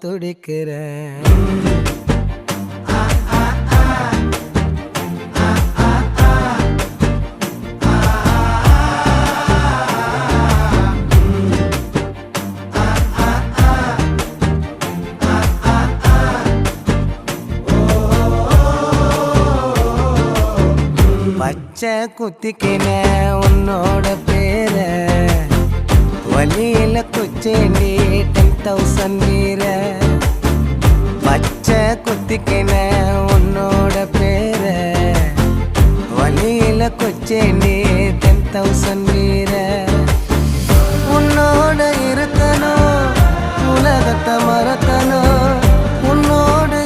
துடிக்கிறேன். பச்சை குத்திக்கின உன்னோட பேர வலியில குச்சேண்டி 10,000 வீர. பச்சை குத்திக்கின உன்னோட பேர வலியில குச்சேண்டி 10,000 வீர. உன்னோட இருக்கணும் உலகத்தை மறக்கணும்